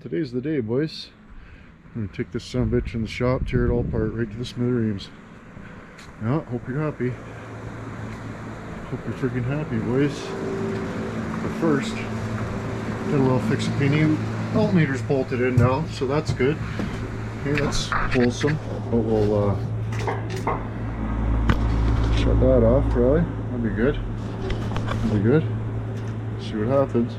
Today's the day, boys. I'm gonna take this sumbitch in the shop, tear it all apart, right to the smithereens. Yeah, hope you're happy. Hope you're freaking happy, boys. But first, did a little fix-a-pini. Alternator's bolted in now, so that's good. Okay, that's wholesome. But we'll shut that off, probably. That'd be good. That'd be good. See what happens.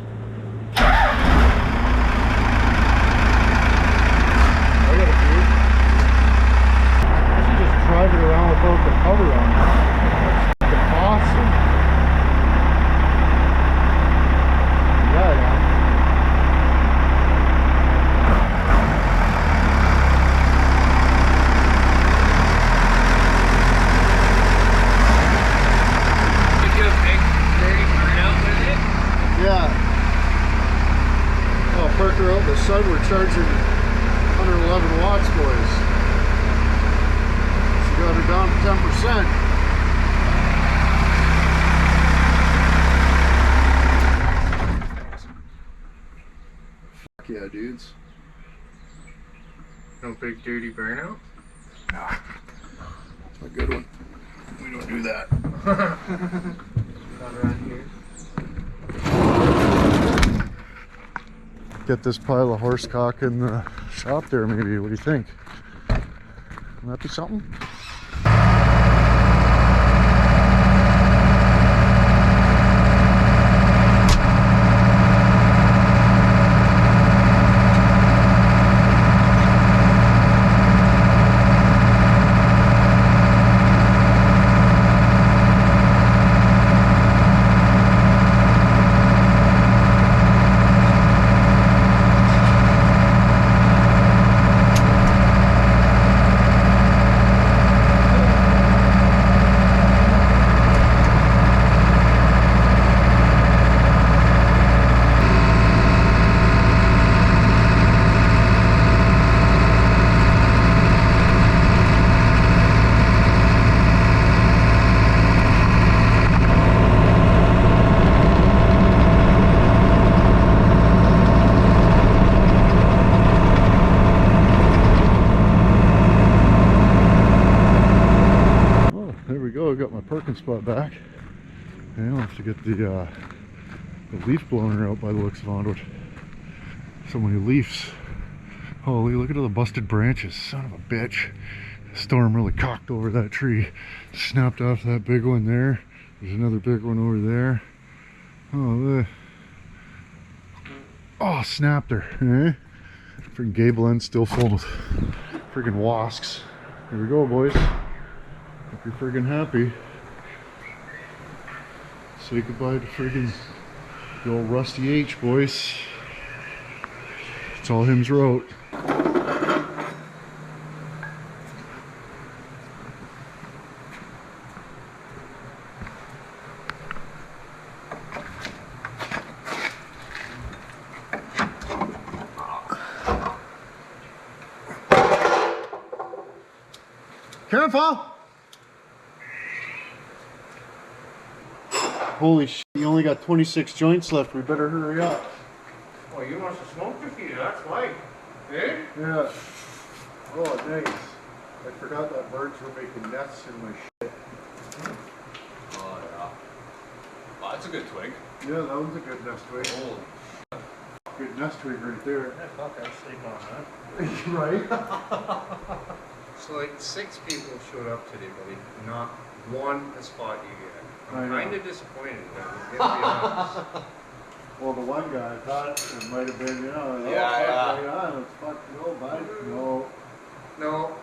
Drive it around without the cover on. That's fucking awesome. Yeah. Did you have big dirty burnout with it? Yeah. Oh, Parker out the sun, we're charging 111 watts, boys. Got her down to 10%. Fuck yeah, dudes. No big dirty burnout? Nah. That's a good one. We don't do that. Not around here. Get this pile of horse cock in the shop there, maybe. What do you think? Wouldn't that be something? I got my parking spot back. And I'll have to get the leaf blower out by the looks of it. So many leaves. Holy, look at all the busted branches. Son of a bitch. The storm really cocked over that tree. Snapped off that big one there. There's another big one over there. Oh, snapped her. Eh? Freaking gable end still full of freaking wasps. Here we go, boys. Hope you're friggin' happy. Say goodbye to friggin' the old Rusty H, boys. It's all him's wrote. Careful! Holy shit, you only got 26 joints left. We better hurry up. Oh, you want to smoke the feeder? That's why. Eh? Yeah. Oh, nice. I forgot that birds were making nests in my shit. Oh, yeah. Oh, that's a good twig. Yeah, that one's a good nest twig. Oh. Good nest twig right there. Yeah, fuck, I'd sleep on that. Right? So, like, 6 people showed up today, buddy. Not one a spot you get. I'm kind of disappointed, but to be honest. Well, the one guy thought it might have been, Yeah. let's fuck no, bud. No. No.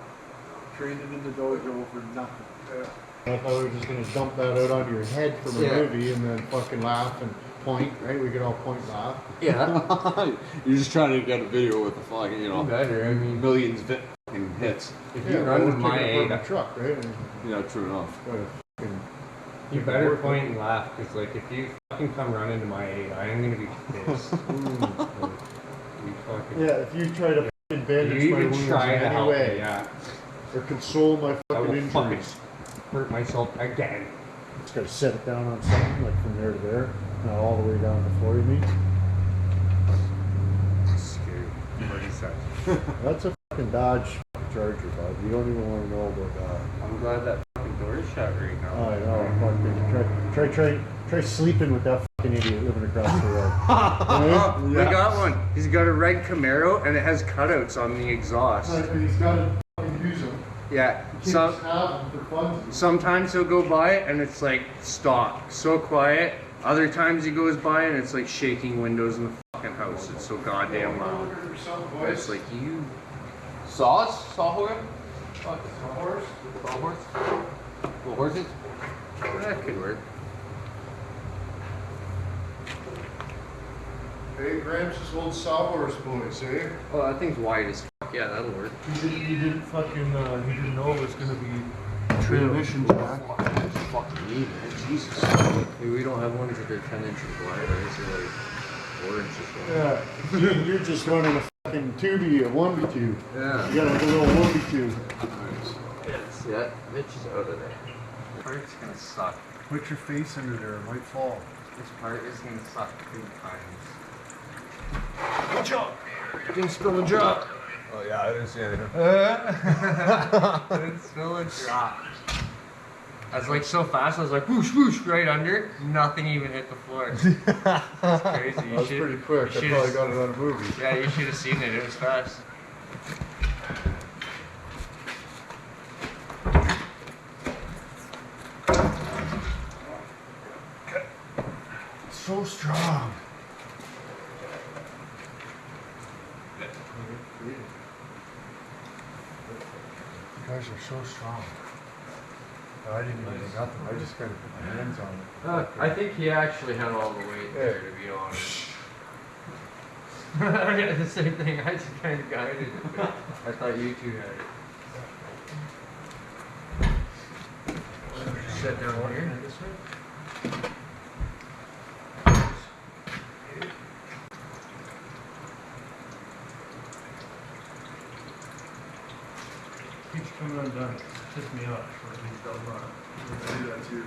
Traded in the dojo for nothing. Yeah. I thought we were just going to dump that out onto your head from a movie and then fucking laugh and point, right? We could all point and laugh. Yeah. You're just trying to get a video with the fucking, Better, I mean. millions of fucking hits. If you run with my aid, truck, right? Yeah, true enough. you better point and laugh, because, like, if you fucking come running to my aid, I am going to be pissed. You fucking... Yeah, if you try to fucking bandage you my even wounds try in to any help way, me, yeah. or console my I fucking will injuries. fucking hurt myself again. Just gotta set it down on something, like from there to there, not all the way down the floor, you mean? Scary. That's a fucking Dodge Charger, bud. You don't even want to know about that. I'm glad that fucking door is shut right now. I know. Fucking try sleeping with that fucking idiot living across the road. Oh, we got one. He's got a red Camaro and it has cutouts on the exhaust. He's got to fucking use them. Yeah. Sometimes he'll go by and it's like stop, so quiet. Other times he goes by and it's like shaking windows in the fucking house. It's so goddamn loud. It's like you. Sauce? Sawhorse? Sawhorse? Sawhorse? Little horses? That could work. Hey, Gramps' old Sawhorse boys, eh? Oh, that thing's wide as fuck. Yeah, that'll work. He didn't fucking, he didn't know it was gonna be transmission jack. Fucking me, man. Jesus. Maybe we don't have ones that are 10 inches wide. Ours are like 4 inches wide. Yeah, you're just running a fucking 2B, a 1B2. Yeah. You got like a little 1B2. Yes. Yeah, Mitch is out of there. This part's gonna suck. Put your face under there, it might fall. This part is gonna suck big times. Watch out! Didn't spill a drop. Oh, yeah, I didn't see anything. Didn't spill a drop. I was like so fast, I was like whoosh whoosh right under. Nothing even hit the floor. That's crazy. That was pretty quick. I probably got it on a movie. Yeah, you should have seen it. It was fast. So strong. You guys are so strong. I didn't even got them. I just kind of put my hands on it. I think he actually had all the weight there, to be honest. I had the same thing. I just kind of guided it. But I thought you two had it. Sit down here. This way. Keeps coming undone. Piss me off. I do that too.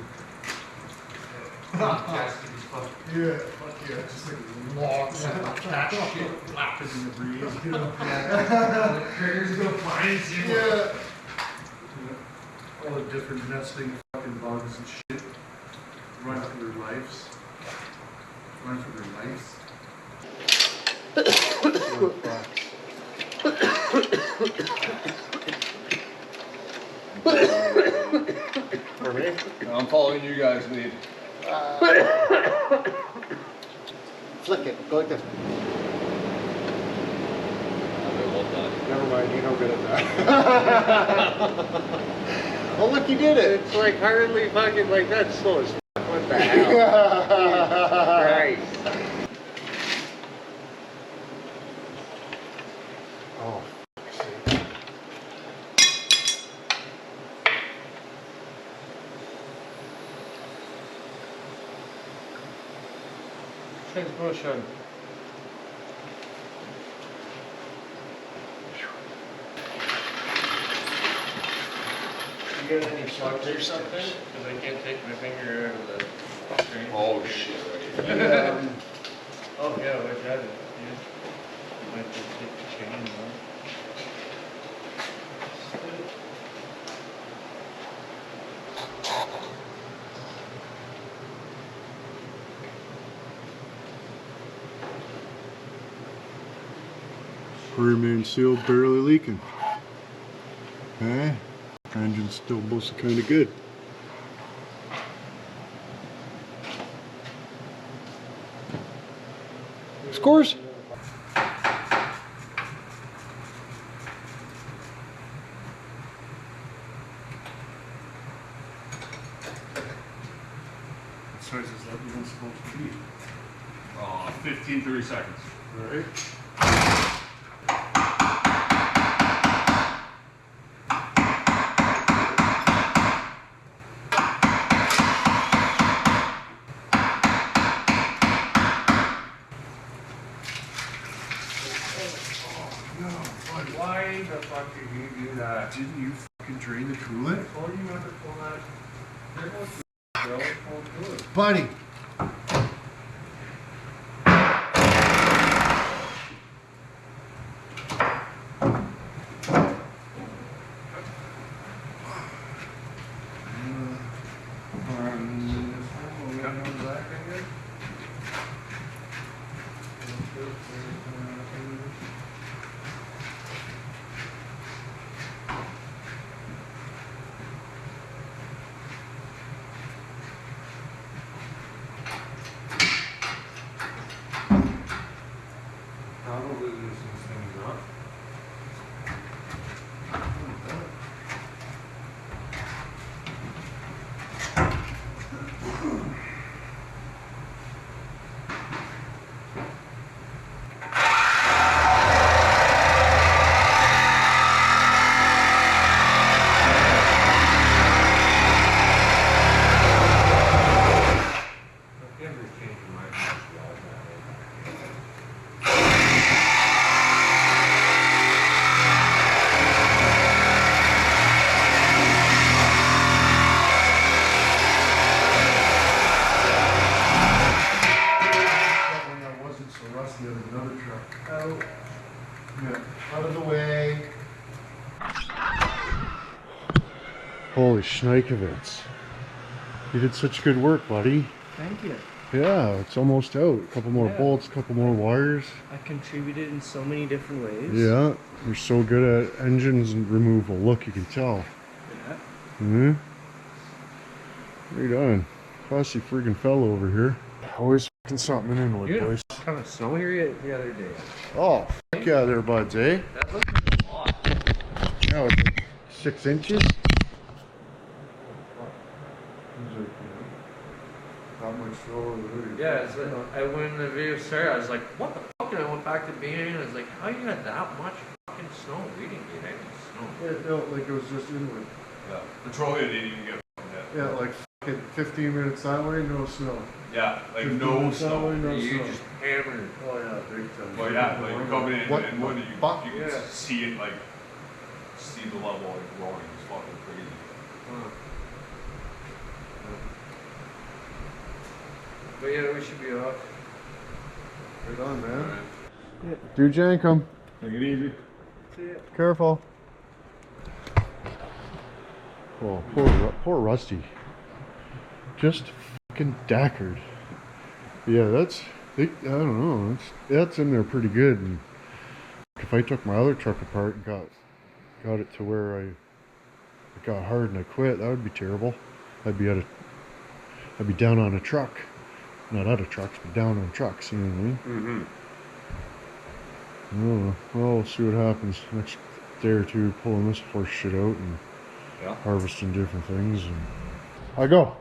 Yeah, fuck yeah. Just like logs of cat shit flapping in the breeze. You know? The critters go flying. Yeah. All the different nesting fucking bugs and shit. Run for their lives. Run for their lives. For me? No, I'm following you guys' lead. Flick it. Go like this. Well done. Never mind. You don't get it that. Oh look, you did it. It's like hardly fucking like that slow as fuck. What the hell? Jesus Christ. Oh. Transmotion. You got any plugs or something? Because I can't take my finger out of the screen. Oh, shit. Oh, yeah, I got it. Yeah. Might just take the chain off. Rear main seal barely leaking. Okay. Engine's still mostly kind of good. Scores! What size is that even supposed to be? 15, 30 seconds. Alright. Why the fuck did you do that? Didn't you fucking drain the coolant? Oh, you never pull that. There was no do it. Buddy! black, I guess. Probably loosen things up. Holy schnikovitz. You did such good work, buddy. Thank you. Yeah, it's almost out. A couple more bolts, a couple more wires. I contributed in so many different ways. Yeah, you're so good at engines removal. Look, you can tell. Yeah. Hmm? What are you doing? Classy freaking fellow over here. Always fucking something in Inwood, boys. Kind of snow here the other day. Oh, fuck yeah there, buds, eh? That looks like a lot. Now it's like 6 inches. Not much snow. Yeah, it's like, when the video started, I was like, what the fuck? And I went back to being and I was like, how you got that much fucking snow? We didn't get any snow. Yeah, it felt like it was just Inwood. Yeah. Petroleum didn't even get hit. Yeah, like fucking 15 minutes that way, no snow. Yeah, like 15 no minutes that snow. way, no You snow. just hammered. Oh yeah, big time. Well, yeah, like you're coming in What- and when you fuck? can Yeah. see it, like, see the level like growing. It's fucking crazy. But yeah, we should be off. Right on, man. Alright. Do Jankum. Take it easy. Careful. Oh, poor Rusty. Just fucking dackered. Yeah, I don't know. That's in there pretty good. And if I took my other truck apart and got it to where it got hard and I quit, that would be terrible. I'd be down on a truck. Not out of trucks, but down on trucks, you know what I mean? Mm-hmm. Oh, well, we'll see what happens next day or two, pulling this horse shit out and harvesting different things. And I go.